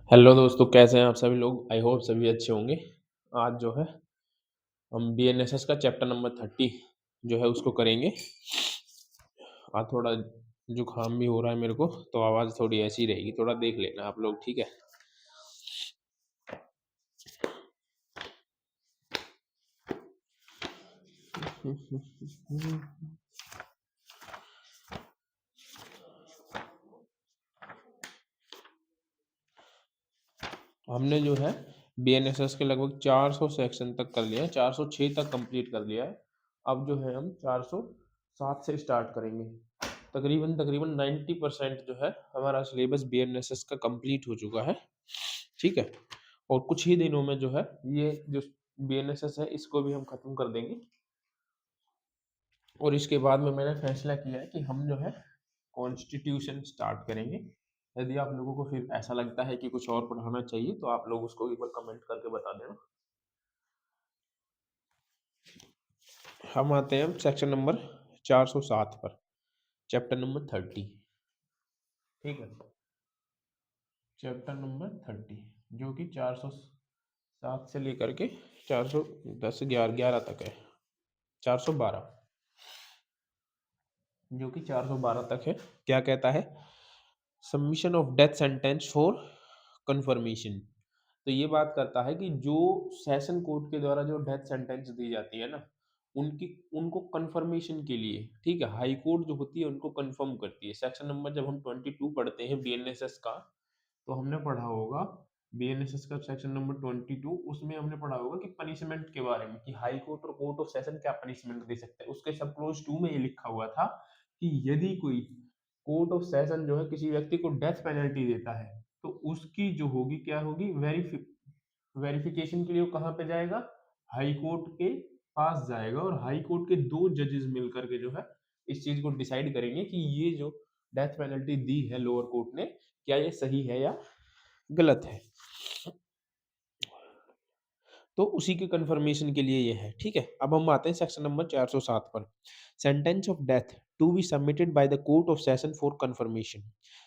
Hello दोस्तों, कैसे हैं आप सभी लोग? आई होप सभी अच्छे होंगे। आज जो है हम बीएनएसएस का चैप्टर नंबर 30 जो है उसको करेंगे। आज थोड़ा जुकाम भी हो रहा है मेरे को, तो आवाज़ थोड़ी ऐसी रहेगी, थोड़ा देख लेना आप लोग, ठीक है? हमने जो है बीएनएसएस के लगभग 400 सेक्शन तक कर लिया है, 406 तक कंप्लीट कर लिया है। अब जो है हम 407 से स्टार्ट करेंगे। तकरीबन तकरीबन 90% जो है हमारा सिलेबस बीएनएसएस का कंप्लीट हो चुका है, ठीक है? और कुछ ही दिनों में जो है ये जो बीएनएसएस है इसको भी हम खत्म कर देंगे। और इसके बाद में मैंने फैसला किया है कि हम जो है कॉन्स्टिट्यूशन स्टार्ट करेंगे। यदि आप लोगों को फिर ऐसा लगता है कि कुछ और पढ़ाना चाहिए तो आप लोग उसको एक बार कमेंट करके बता देना। हम आते हैं सेक्शन नंबर 407 पर, चैप्टर नंबर 30, ठीक है? चैप्टर नंबर 30 जो कि 407 से लेकर के 410 11 तक है, 412 जो कि 412 तक है। क्या कहता है? Submission of death sentence for confirmation. तो ये बात करता है कि जो सेशन कोर्ट के द्वारा जो डेथ सेंटेंस दी जाती है ना, उनकी उनको कंफर्मेशन के लिए, ठीक है, हाई कोर्ट जो होती है उनको कंफर्म करती है। सेक्शन नंबर जब हम 22 पढ़ते हैं बीएनएसएस का, तो हमने पढ़ा होगा बीएनएसएस का सेक्शन नंबर 22, उसमें हमने पढ़ा होगा कि पनिशमेंट के बारे में, कि हाई कोर्ट और कोर्ट ऑफ सेशन क्या पनिशमेंट दे सकते हैं। उसके सब क्लोज 2 में ये लिखा हुआ था कि यदि कोई कोर्ट ऑफ सेशन जो है किसी व्यक्ति को डेथ पेनल्टी देता है, तो उसकी जो होगी क्या होगी, वेरिफिकेशन के लिए वो कहाँ पे जाएगा? हाई कोर्ट के पास जाएगा, और हाई कोर्ट के 2 जजेस मिलकर के जो है इस चीज को डिसाइड करेंगे कि ये जो डेथ पेनल्टी दी है लोअर कोर्ट ने, क्या ये सही है या गलत है। तो उसी के कंफर्मेशन के लिए ये है, ठीक है? अब हम आते हैं सेक्शन नंबर 407 पर। Sentence of death to be submitted by the court of session for confirmation.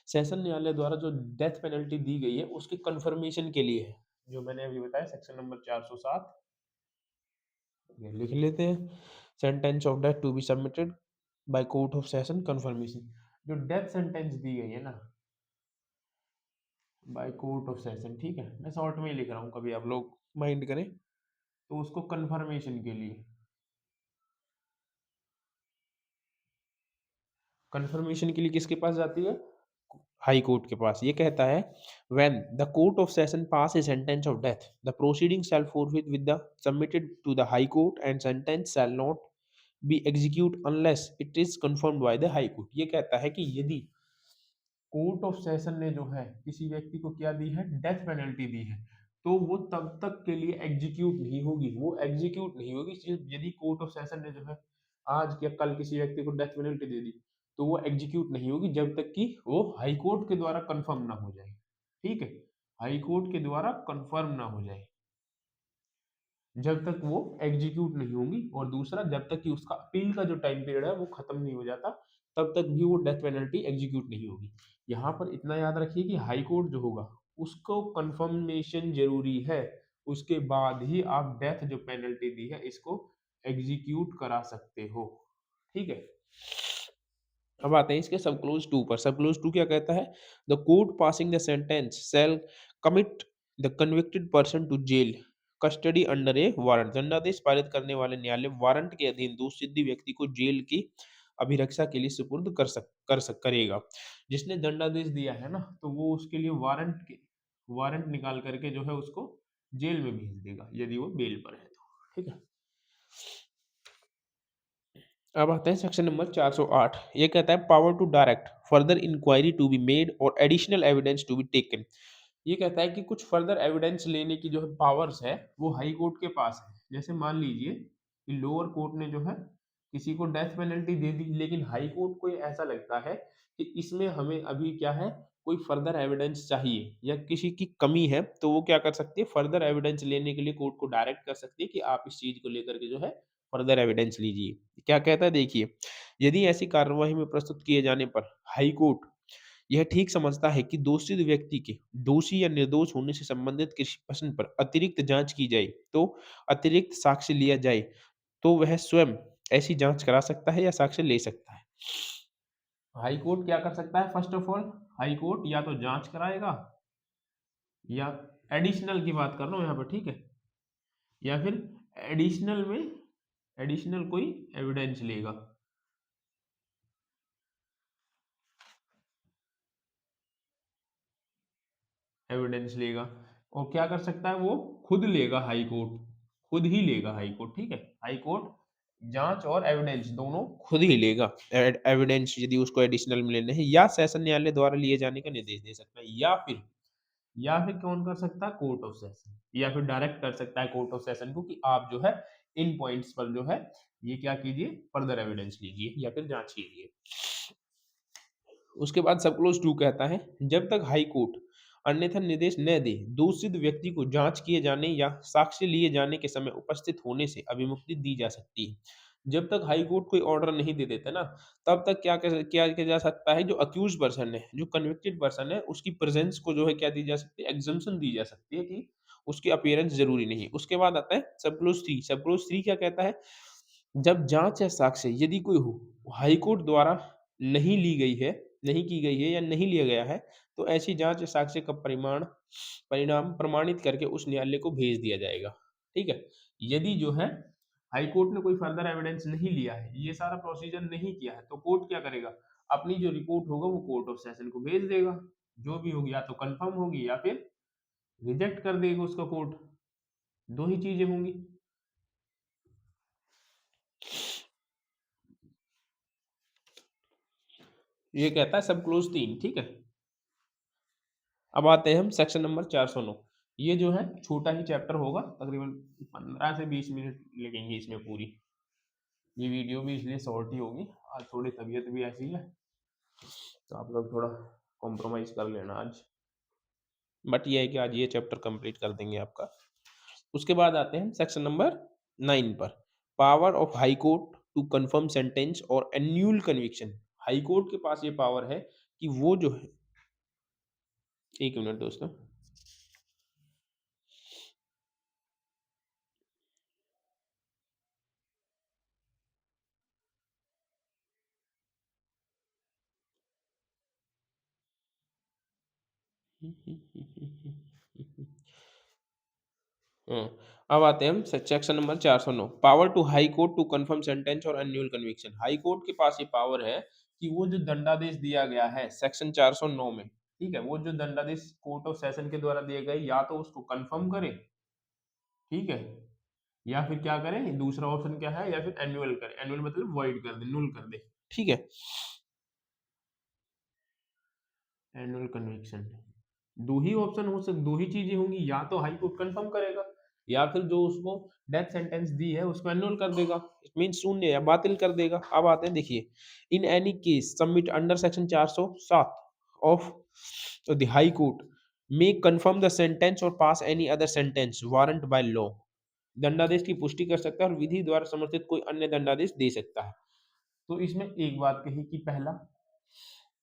Session न्यायालय द्वारा जो डेथ पेनल्टी दी गई है उसके कंफर्मेशन के लिए है, जो मैंने अभी बताया सेक्शन नंबर 407। ये लिख लेते हैं। Sentence of death to be submitted by court of session confirmation. जो डेथ सेंटेंस दी गई है ना बाय कोर्ट ऑफ सेशन, ठीक है, मैं शॉर्ट में ही लिख रहा हूँ, कभी आप लोग माइंड करें, तो उसको कंफर्मेशन के लिए, कंफर्मेशन के लिए किसके पास जाती है? हाई कोर्ट के पास। ये कहता है when the court of session pass a sentence of death the proceeding shall forfeit with the submitted to the high court and sentence shall not be execute unless it is confirmed by the high court. ये कहता है कि यदि court of session ने जो है किसी व्यक्ति को क्या दी है, डेथ पेनल्टी दी है, तो वो तब तक के लिए एग्जीक्यूट नहीं होगी, वो एग्जीक्यूट नहीं होगी सिर्फ यदि कोर्ट ऑफ सेशन ने जो है आज या कल किसी व्यक्ति को डेथ पेनल्टी दे दी, तो वो एग्जीक्यूट नहीं होगी जब तक कि वो हाई कोर्ट के द्वारा कंफर्म ना हो जाए, ठीक है? हाई कोर्ट के द्वारा कंफर्म ना हो जाए, जब तक वो एग्जीक्यूट नहीं होंगी। और दूसरा, जब तक कि उसका अपील का जो टाइम पीरियड है वो खत्म नहीं हो जाता, तब तक भी वो डेथ पेनल्टी एग्जीक्यूट नहीं होगी। यहाँ पर इतना याद रखिए कि हाई कोर्ट जो होगा उसको कंफर्मेशन जरूरी है, उसके बाद ही आप डेथ जो पेनल्टी दी है इसको एग्जीक्यूट करा सकते हो, ठीक है? अब आते हैं इसके सब क्लोज 2 पर। सब क्लोज 2 क्या कहता है? The court passing the sentence shall commit the convicted person to jail custody under a warrant. दंडादेश पारित करने वाले न्यायालय वारंट के अधीन दोषसिद्धि व्यक्ति को जेल की अभिरक्षा के लिए सुपुर्द करेगा। जिसने दंडादेश दिया है ना, तो वो उसके लिए वारंट निकाल करके जो है उसको जेल में भेज देगा यदि वो बेल पर है तो, ठीक है? अब आते हैं सेक्शन नंबर 408। ये कहता है power to direct further inquiry to be made और additional evidence to be taken. ये कहता है कि कुछ फर्दर एविडेंस लेने की जो है पावर्स है वो हाई कोर्ट के पास है। जैसे मान लीजिए कि लोअर कोर्ट ने जो है किसी को डेथ पेनल्टी दे दी, लेकिन हाई कोर्ट को ये ऐसा लगता है कि इसमें हमें अभी क्या है, कोई फर्दर एविडेंस चाहिए या किसी की कमी है, तो वो क्या कर सकती है, फर्दर एविडेंस लेने के लिए कोर्ट को डायरेक्ट कर सकती है कि आप इस चीज को लेकर के जो है फर्दर एविडेंस लीजिए। क्या कहता है देखिए, यदि ऐसी कार्यवाही में प्रस्तुत किए जाने पर हाई कोर्ट यह ठीक समझता है कि दोषी व्यक्ति के दोषी या निर्दोष होने से संबंधित किसी प्रश्न पर अतिरिक्त जांच की जाए, तो अतिरिक्त साक्ष्य लिया जाए, तो वह स्वयं ऐसी जांच करा सकता है या साक्ष्य ले सकता है। हाई कोर्ट क्या कर सकता है? First of all high court या तो जांच कराएगा, या एडिशनल की बात कर रहा हूँ यहाँ पर, ठीक है, या फिर एडिशनल में एडिशनल कोई एविडेंस लेगा। एविडेंस लेगा और क्या कर सकता है? वो खुद लेगा हाई कोर्ट, खुद ही लेगा हाई कोर्ट, ठीक है। हाई कोर्ट जांच और एविडेंस दोनों खुद ही लेगा। एविडेंस यदि उसको एडिशनल में लेने हैं, या सेशन न्यायालय द्वारा लिए जाने का निर्देश दे सकता है, या फिर कौन कर सकता है? कोर्ट ऑफ सेशन, या फिर डायरेक्ट कर सकता है कोर्ट ऑफ सेशन को कि आप जो है इन पॉइंट्स पर जो है ये क्या कीजिए, फर्दर एविडेंस लीजिए या फिर जांच कीजिए। उसके बाद सब क्लोज 2 कहता है, जब तक हाई कोर्ट अन्यथा निर्देश न दे, दोषित व्यक्ति को जांच किए जाने या साक्ष्य लिए जाने के समय उपस्थित होने से अभिमुक्ति दी जा सकती है। जब तक हाई कोर्ट कोई ऑर्डर नहीं दे देता ना, तब तक क्या किया जा सकता है? जो अक्यूज पर्सन है, जो कन्विक्टेड पर्सन है, उसकी प्रेजेंस को जो है क्या दी जा सकती है? एग्जम्पशन दी जा सकती है कि उसकी अपीयरेंस जरूरी नहीं है। उसके बाद आता है सब क्लोज 3। सब क्लोज 3 क्या कहता है? जब जांच या साक्ष्य यदि कोई हो, हाई कोर्ट द्वारा नहीं ली गई है, नहीं की गई है या नहीं लिया गया है, तो ऐसी जांच या साक्ष्य का परिणाम प्रमाणित करके उस न्यायालय को भेज दिया जाएगा, ठीक है। यदि जो है हाई कोर्ट ने कोई फर्दर एविडेंस नहीं लिया है, ये सारा प्रोसीजर नहीं किया है, तो कोर्ट क्या करेगा? अपनी जो रिपोर्ट होगा वो कोर्ट ऑफ सेशन को भेज देगा। जो भी होगी, या तो कंफर्म होगी या फिर रिजेक्ट कर देगा उसका कोर्ट। दो ही चीजें होंगी। ये कहता है सब क्लोज 3, ठीक है। अब आते हैं हम सेक्शन नंबर 409। ये जो है छोटा ही चैप्टर होगा, तकरीबन 15 से 20 मिनट लगेंगे इसमें पूरी। ये वीडियो भी इसलिए शॉर्ट ही होगी, आज थोड़ी तबीयत भी ऐसी है, तो आप लोग थोड़ा कॉम्प्रोमाइज कर लेना आज। बट ये है कि आज ये चैप्टर कंप्लीट कर देंगे आपका। उसके बाद आते हैं सेक्शन नंबर 9 पर, power of high court to confirm sentence और एन्यूल कन्विक्शन। हाई कोर्ट के पास ये पावर है कि वो जो है, एक मिनट दोस्तों, हाँ, अब आते हैं हम section number 409, power to high court to confirm sentence और एन्युअल कन्विक्शन। हाई कोर्ट के पास ये पावर है कि वो जो दंडादेश दिया गया है सेक्शन 409 में, ठीक है, वो जो दंडादेश कोर्ट ऑफ सेशन के द्वारा दिए गए, या तो उसको कंफर्म करे, ठीक है, या फिर क्या करें, दूसरा ऑप्शन क्या है, या फिर एन्युअल करे। एन्युअल मतलब वॉइड कर दे, नुल कर दे, ठीक है। एनुअल कन्विक्शन, दो ही ऑप्शन हो सकते, दो ही चीजें होंगी, या तो हाई कोर्ट कंफर्म करेगा, या फिर जो उसको डेथ सेंटेंस दी है उसको एनुअल कर देगा, इट मीन शून्य या बातिल कर देगा। अब आते हैं, देखिए, in any case submit under section 407 of the high Court may confirm the sentence और pass any other sentence warrant by law. दंडादेश की पुष्टि कर सकता है और विधि द्वारा समर्थित कोई अन्य दंडादेश दे सकता है। तो इसमें एक बात कही कि पहला,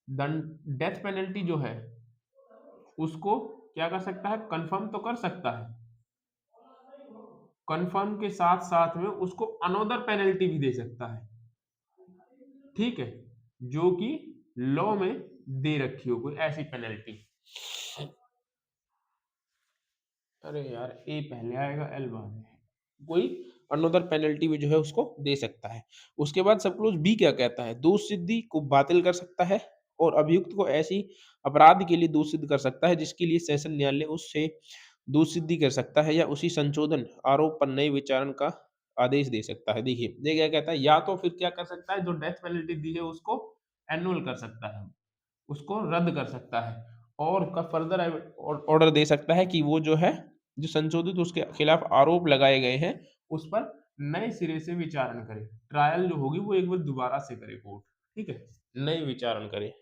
दंड डेथ पेनल्टी जो है उसको क्या कर सकता है? कंफर्म तो कर सकता है, कंफर्म के साथ साथ में उसको अनोदर पेनल्टी भी दे सकता है, ठीक है, जो कि लॉ में दे रखी हो कोई ऐसी पेनल्टी। अरे यार, ए पहले आएगा एल बाद में, कोई अनोदर पेनल्टी भी जो है उसको दे सकता है। उसके बाद सब क्लोज बी क्या कहता है? दोष सिद्धि को बातिल कर सकता है और अभियुक्त को ऐसी अपराध के लिए दोष सिद्ध कर सकता है जिसके लिए सेशन न्यायालय उससे दोष सिद्धि कर सकता है, या उसी संशोधन आरोप पर नए विचारण का आदेश दे सकता है। देखिए ये क्या कहता है, या तो फिर क्या कर सकता है, जो डेथ पेनल्टी दी है उसको एनुअल कर सकता है, उसको रद्द कर सकता है, और का फर्दर ऑर्डर दे सकता है कि वो जो है, जो संशोधित उसके खिलाफ आरोप लगाए गए हैं उस पर नए सिरे से विचारण करे। ट्रायल जो होगी वो एक बार दोबारा से करे कोर्ट, ठीक है, नए विचारण करे।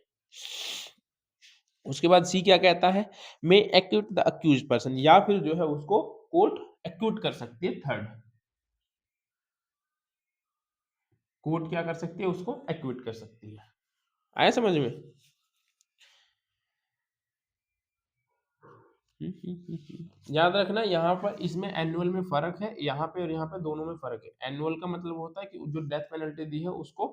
उसके बाद सी क्या कहता है? मे एक्यूट द अक्यूज पर्सन, या फिर जो है उसको कोर्ट एक्यूट कर सकती है। थर्ड, कोर्ट क्या कर सकती है? उसको एक्यूट कर सकती है। आया समझ में? याद रखना यहाँ पर इसमें एनुअल में फर्क है, यहाँ पे और यहाँ पे दोनों में फर्क है। एनुअल का मतलब होता है कि जो डेथ पेनल्टी दी है उसको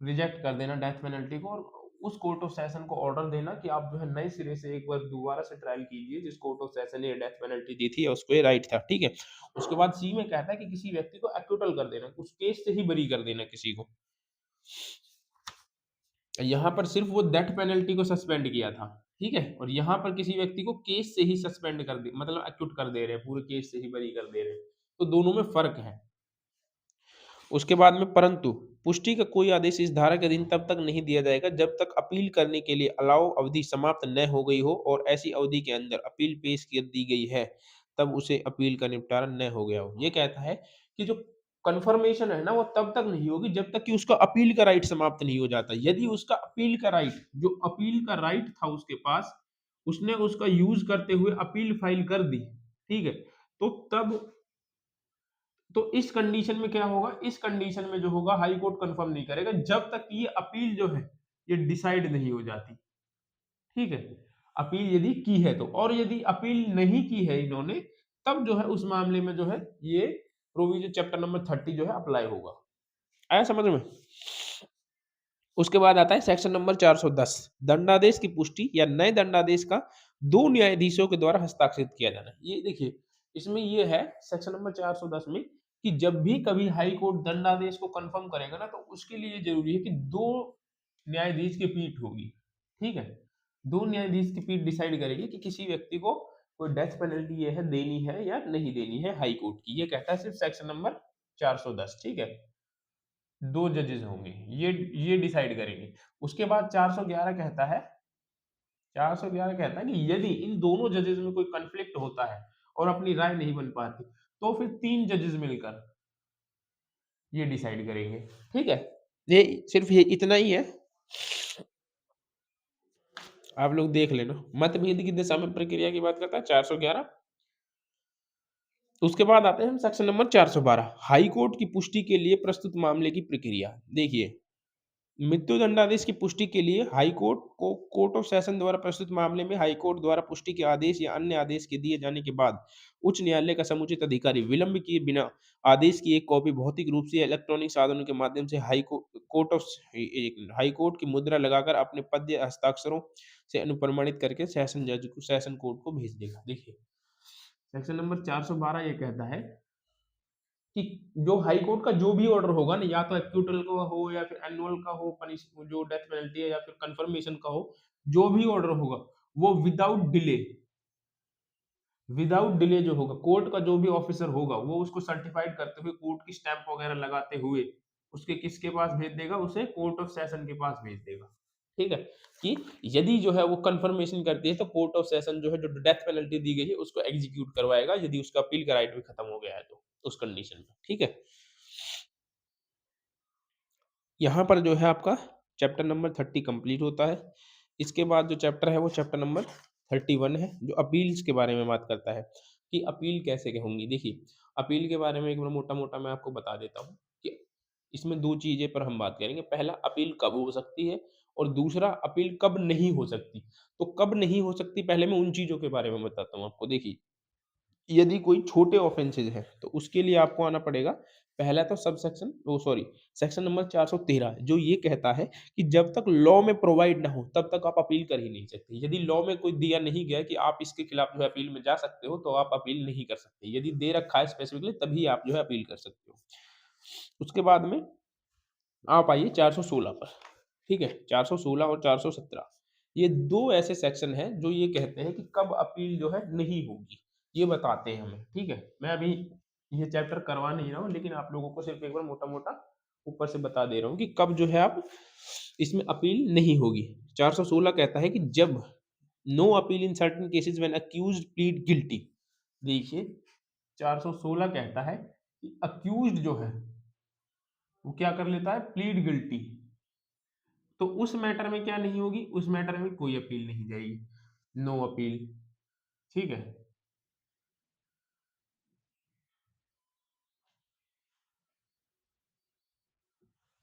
रिजेक्ट कर देना, डेथ पेनल्टी को, और उस कोर्ट ऑफ सेशन को ऑर्डर देना कि आप जो है नए सिरे से एक बार दोबारा से ट्रायल कीजिए, जिस कोर्ट ऑफ सेशन ने ये डेथ पेनल्टी दी थी या उसको ये राइट था, ठीक है। उसके बाद सी में कहता है कि किसी व्यक्ति को एक्विटल कर देना, उस केस से ही बरी कर देना किसी को। यहाँ पर सिर्फ वो डेथ पेनल्टी को सस्पेंड किया था, ठीक है, और यहाँ पर किसी व्यक्ति को केस से ही सस्पेंड कर दे, मतलब एक्यूट कर दे रहे हैं, पूरे केस से ही बरी कर दे रहे हैं, तो दोनों में फर्क है। उसके बाद में परंतु पुष्टि का कोई आदेश इस धारा के अधीन तब तक नहीं दिया जाएगा जब तक अपील करने के लिए अलाउ अवधि समाप्त न हो गई हो और ऐसी अवधि के अंदर अपील पेश कर दी गई है तब उसे अपील का निपटारा न हो गया हो। ये कहता है कि जो कन्फर्मेशन है ना वो तब तक नहीं होगी जब तक कि उसका अपील का राइट समाप्त नहीं हो जाता। यदि उसका अपील का राइट, जो अपील का राइट था उसके पास, उसने उसका यूज करते हुए अपील फाइल कर दी, ठीक है, तो तब, तो इस कंडीशन में क्या होगा, इस कंडीशन में जो होगा हाई कोर्ट कंफर्म नहीं करेगा जब तक ये अपील जो है ये डिसाइड नहीं हो जाती, ठीक है। अपील यदि की है तो, और यदि अपील नहीं की है इन्होंने, तब जो है उस मामले में जो है ये प्रोविजन चैप्टर नंबर 30 जो है अप्लाई होगा। आया समझ में? उसके बाद आता है सेक्शन नंबर 410, दंडादेश की पुष्टि या नए दंडादेश का दो न्यायाधीशों के द्वारा हस्ताक्षरित किया जाना। ये देखिए इसमें ये है सेक्शन नंबर 410 में कि जब भी कभी हाई कोर्ट दंडादेश को कंफर्म करेगा ना तो उसके लिए जरूरी है कि दो न्यायाधीश की पीठ होगी, ठीक है। दो न्यायाधीश की पीठ डिसाइड करेगी कि किसी व्यक्ति को कोई डेथ पेनल्टी ये है देनी है या नहीं देनी है, हाई कोर्ट की। ये कहता है सिर्फ सेक्शन नंबर 410, ठीक है। दो जजेस होंगे, ये डिसाइड करेंगे। उसके बाद 411 कहता है, 411 कहता है कि यदि इन दोनों जजेस में कोई कन्फ्लिक्ट होता है और अपनी राय नहीं बन पाती तो फिर तीन जजेस मिलकर ये डिसाइड करेंगे, ठीक है। ये सिर्फ ये इतना ही है, आप लोग देख लेना। मतभेद की दिशा में प्रक्रिया की बात करता है 411। उसके बाद आते हैं हम सेक्शन नंबर 412, हाई कोर्ट की पुष्टि के लिए प्रस्तुत मामले की प्रक्रिया। देखिए मृत्यु दंडादेश की पुष्टि के लिए हाई कोर्ट को कोर्ट ऑफ सेशन द्वारा प्रस्तुत मामले में हाई कोर्ट द्वारा पुष्टि के आदेश या अन्य आदेश के दिए जाने के बाद उच्च न्यायालय का समुचित अधिकारी विलंब किए बिना आदेश की एक कॉपी भौतिक रूप से या इलेक्ट्रॉनिक साधनों के माध्यम से हाई कोर्ट की मुद्रा लगाकर अपने पद या हस्ताक्षरों से अनुप्रमाणित करके सेशन जज को, सेशन कोर्ट को भेज देगा। देखिए सेक्शन नंबर 412 ये कहता है कि जो हाई कोर्ट का जो भी ऑर्डर होगा ना, या तो एक्यूटल का हो या फिर एनुअल का हो, पनिश जो डेथ पेनल्टी है या फिर कंफर्मेशन का हो, जो भी ऑर्डर होगा वो विदाउट डिले जो होगा, कोर्ट का जो भी ऑफिसर होगा वो उसको सर्टिफाइड करते हुए कोर्ट की स्टैंप वगैरह लगाते हुए उसके किसके पास भेज देगा, उसे कोर्ट ऑफ सेशन के पास भेज देगा, ठीक है। कि यदि जो है वो कंफर्मेशन करती है तो कोर्ट ऑफ सेशन जो है जो डेथ पेनल्टी दी गई है उसको एग्जीक्यूट करवाएगा, यदि उसका अपील का राइट भी खत्म हो गया है तो उस कंडीशन में, ठीक है। यहाँ पर जो है आपका चैप्टर नंबर 30 कंप्लीट होता है। इसके बाद जो चैप्टर है वो चैप्टर नंबर 31 है जो अपील्स के बारे में बात करता है कि अपील कैसे होंगी। देखिए अपील के बारे में एक बार मोटा मोटा मैं आपको बता देता हूँ कि इसमें दो चीजें पर हम बात करेंगे। पहला अपील कब हो सकती है और दूसरा अपील कब नहीं हो सकती। तो कब नहीं हो सकती पहले मैं उन चीजों के बारे में बताता हूँ आपको। देखिए यदि कोई छोटे ऑफेंसेज हैं तो उसके लिए आपको आना पड़ेगा। पहला तो सब सेक्शन ओ सॉरी सेक्शन नंबर 413 जो ये कहता है कि जब तक लॉ में प्रोवाइड ना हो तब तक आप अपील कर ही नहीं सकते। यदि लॉ में कोई दिया नहीं गया कि आप इसके खिलाफ जो है अपील में जा सकते हो तो आप अपील नहीं कर सकते। यदि दे रखा है स्पेसिफिकली तभी आप जो है अपील कर सकते हो। उसके बाद में आप आइए 416 पर, ठीक है। 416 और 417 ये दो ऐसे सेक्शन हैं जो ये कहते हैं कि कब अपील जो है नहीं होगी, ये बताते हैं हमें, ठीक है। मैं अभी ये चैप्टर करवा नहीं रहा हूँ लेकिन आप लोगों को सिर्फ एक बार मोटा मोटा ऊपर से बता दे रहा हूँ कि कब जो है आप इसमें अपील नहीं होगी। 416 कहता है कि जब no appeal in certain cases when accused plead guilty. देखिए 416 कहता है कि अक्यूज्ड जो है वो क्या कर लेता है, प्लीड गिल्टी, तो उस मैटर में क्या नहीं होगी, उस मैटर में कोई अपील नहीं जाएगी, नो अपील, ठीक है।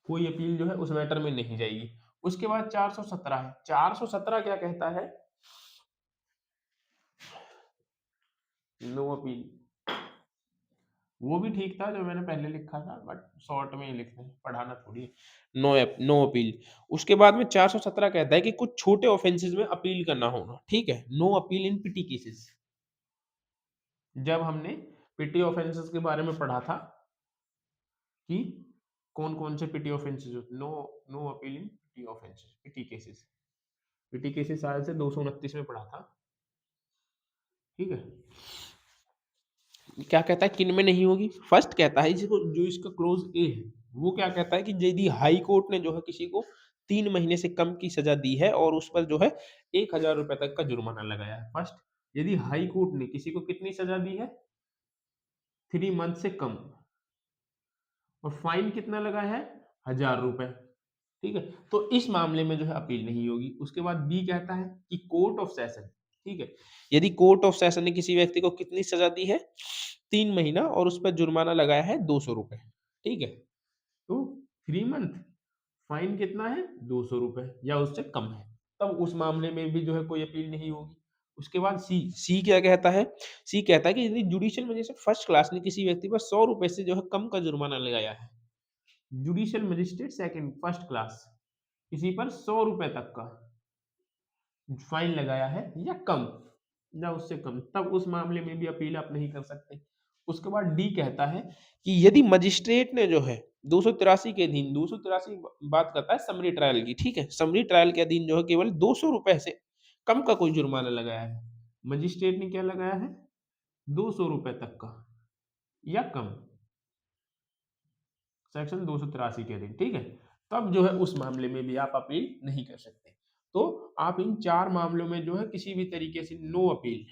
कोई अपील जो है उस मैटर में नहीं जाएगी। उसके बाद 417 है। 417 क्या कहता है नो अपील, वो भी ठीक था जो मैंने पहले लिखा था, बट शॉर्ट में ही लिखते हैं, पढ़ाना थोड़ी है। No appeal. उसके बाद में 417 कहता है कि कुछ छोटे ऑफेंसेस में अपील करना होगा, ठीक है। No appeal in petty cases. जब हमने पिटी ऑफेंसेस के बारे में पढ़ा था कि कौन कौन से पिटी ऑफेंसेस होते, no no appeal in petty offences, petty cases. Petty cases शायद से 229 में पढ़ा था, ठीक है। क्या कहता है किन में नहीं होगी? फर्स्ट कहता है जिसको, जो इसका क्लोज ए है, वो क्या कहता है कि यदि हाई कोर्ट ने जो है किसी को 3 महीने से कम की सजा दी है और उस पर जो है 1,000 रुपए तक का जुर्माना लगाया है। फर्स्ट, यदि हाई कोर्ट ने किसी को कितनी सजा दी है? 3 मंथ से कम, और फाइन कितना लगा है? 1,000 रुपए, ठीक है। तो इस मामले में जो है अपील नहीं होगी। उसके बाद बी कहता है कि कोर्ट ऑफ सेशन, ठीक है, यदि कोर्ट ऑफ सेशन ने किसी व्यक्ति को कितनी सजा दी है? 3 महीना, और उस पर जुर्माना लगाया है 200 रुपए, ठीक है। तो 3 मंथ, फाइन कितना है? 200 रुपए या उससे कम है, तब उस मामले में भी जो है कोई अपील नहीं होगी। उसके बाद सी क्या कहता है? सी कहता है कि यदि जुडिशियल मजिस्ट्रेट फर्स्ट क्लास ने किसी व्यक्ति पर 100 रुपए से जो है कम का जुर्माना लगाया है, judicial magistrate second first class किसी पर 100 रुपए तक का फाइन लगाया है या कम, या उससे कम, तब उस मामले में भी अपील आप नहीं कर सकते। उसके बाद डी कहता है कि यदि मजिस्ट्रेट ने जो है 283 के अधीन, 283 बात करता है समरी ट्रायल की, ठीक है, समरी ट्रायल के अधीन जो है केवल 200 रुपए से कम का कोई जुर्माना लगाया है। मजिस्ट्रेट ने क्या लगाया है? 200 रुपए तक का या कम, सेक्शन 283 के अधीन, ठीक है। तब जो है उस मामले में भी आप अपील नहीं कर सकते। तो आप इन 4 मामलों में जो है किसी भी तरीके से नो अपील,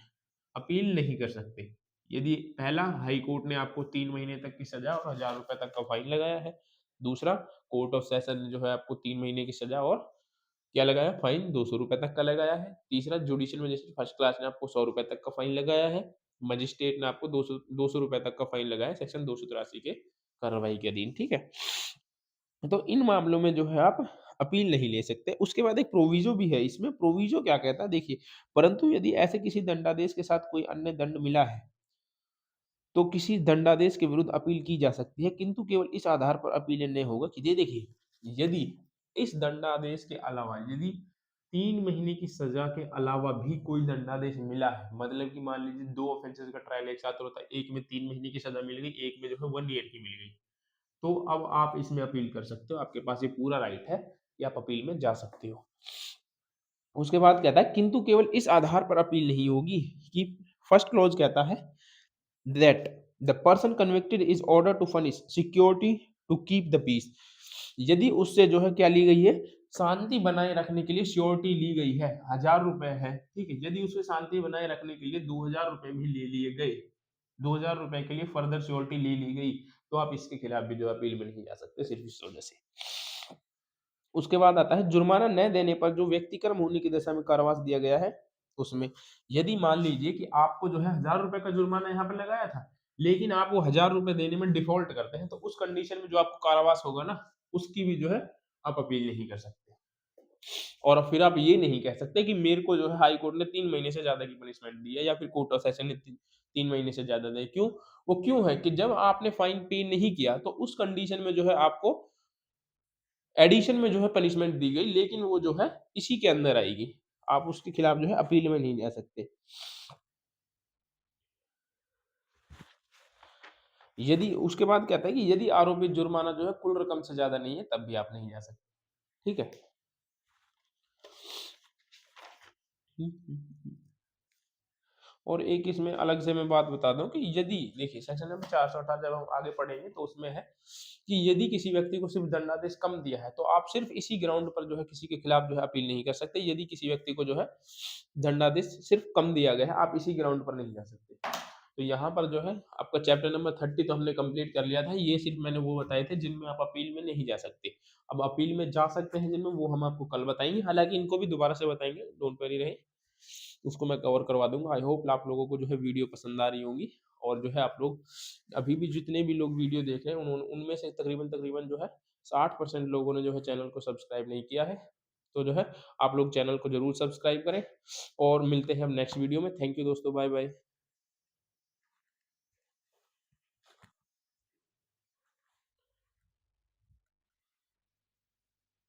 अपील नहीं कर सकते। यदि पहला, हाई कोर्ट ने आपको 3 महीने तक की सजा और 1,000 रुपए तक का फाइन लगाया है। दूसरा, कोर्ट ऑफ सेशन ने जो है आपको 3 महीने की सजा और क्या लगाया? फाइन 200 रुपए तक का लगाया है। तीसरा, जुडिशियल मजिस्ट्रेट फर्स्ट क्लास ने आपको 100 रुपए तक का फाइन लगाया है। मजिस्ट्रेट ने आपको 200 रुपए तक का फाइन लगाया है सेक्शन 283 के कार्रवाई के अधीन, ठीक है। तो इन मामलों में जो है आप अपील नहीं ले सकते। उसके बाद एक प्रोविजो भी है इसमें। प्रोविजो क्या कहता है देखिए, परंतु यदि ऐसे किसी दंडादेश के साथ कोई अन्य दंड मिला है, तो किसी दंडादेश के विरुद्ध अपील की जा सकती है, किंतु केवल इस आधार पर अपील नहीं होगा कि ये देखिए, यदि इस दंडादेश के अलावा, यदि 3 महीने की सजा के अलावा भी कोई दंडादेश मिला है, मतलब कि मान लीजिए 2 ऑफेंसेस का ट्रायल एक साथ होता है, एक में 3 महीने की सजा मिल गई, एक में जो है 1 ईयर की मिल गई, तो अब आप इसमें अपील कर सकते हो। आपके पास ये पूरा राइट है कि आप अपील में जा सकते हो। उसके बाद कहता है किंतु केवल इस आधार पर अपील नहीं होगी कि फर्स्ट क्लॉज कहता है that the person convicted is ordered to furnish security to keep the peace। यदि उससे जो है क्या ली गई है? शांति बनाए रखने के लिए श्योरिटी ली गई है, 1,000 रुपए है, ठीक है। यदि उससे शांति बनाए रखने के लिए 2,000 रुपए भी ले लिए गए, 2,000 रुपए के लिए फर्दर श्योरिटी ले ली गई, तो आप इसके खिलाफ भी जो अपील में नहीं जा सकते, सिर्फ इस वजह से। उसके बाद आता है जुर्माना न देने पर जो व्यक्तिक्रम होने की दशा में कारावास दिया गया है, उसमें यदि मान लीजिए कि आपको जो है 1,000 रुपए का जुर्माना यहाँ पे लगाया था, लेकिन आप वो 1,000 रुपए देने में डिफॉल्ट करते हैं, तो उस कंडीशन में जो आपको कारावास होगा ना, उसकी भी जो है आप अपील नहीं कर सकते। और फिर आप ये नहीं कह सकते कि मेरे को जो है हाई कोर्ट ने 3 महीने से ज्यादा की पनिशमेंट दी है, या फिर कोर्ट ऑफ सेशन ने 3 महीने से ज्यादा दी। क्यों? वो क्यों है कि जब आपने फाइन पे नहीं किया, तो उस कंडीशन में जो है आपको एडिशन में जो है पनिशमेंट दी गई, लेकिन वो जो है इसी के अंदर आएगी। आप उसके खिलाफ जो है अपील में नहीं जा सकते। यदि उसके बाद कहता है कि यदि आरोपित जुर्माना जो है कुल रकम से ज्यादा नहीं है, तब भी आप नहीं जा सकते, ठीक है। और एक इसमें अलग से मैं बात बता दूं कि यदि देखिए सेक्शन नंबर 418 जब हम आगे पढ़ेंगे तो उसमें है कि यदि किसी व्यक्ति को सिर्फ दंडादेश कम दिया है, तो आप सिर्फ इसी ग्राउंड पर जो है किसी के खिलाफ जो है अपील नहीं कर सकते। यदि किसी व्यक्ति को जो है दंडादेश सिर्फ कम दिया गया है, आप इसी ग्राउंड पर नहीं जा सकते। तो यहाँ पर जो है आपका चैप्टर नंबर 30 तो हमने कंप्लीट कर लिया था। ये सिर्फ मैंने वो बताए थे जिनमें आप अपील में नहीं जा सकते। अब अपील में जा सकते हैं जिनमें, वो हम आपको कल बताएंगे, हालांकि इनको भी दोबारा से बताएंगे, डोंट वरी रहे, उसको मैं कवर करवा दूंगा। आई होप आप लोगों को जो है वीडियो पसंद आ रही होंगी, और जो है आप लोग अभी भी जितने भी लोग वीडियो देख रहे हैं उनमें से तकरीबन तकरीबन जो है 60% लोगों ने जो है चैनल को सब्सक्राइब नहीं किया है। तो जो है आप लोग चैनल को जरूर सब्सक्राइब करें, और मिलते हैं हम नेक्स्ट वीडियो में। थैंक यू दोस्तों, बाय बाय।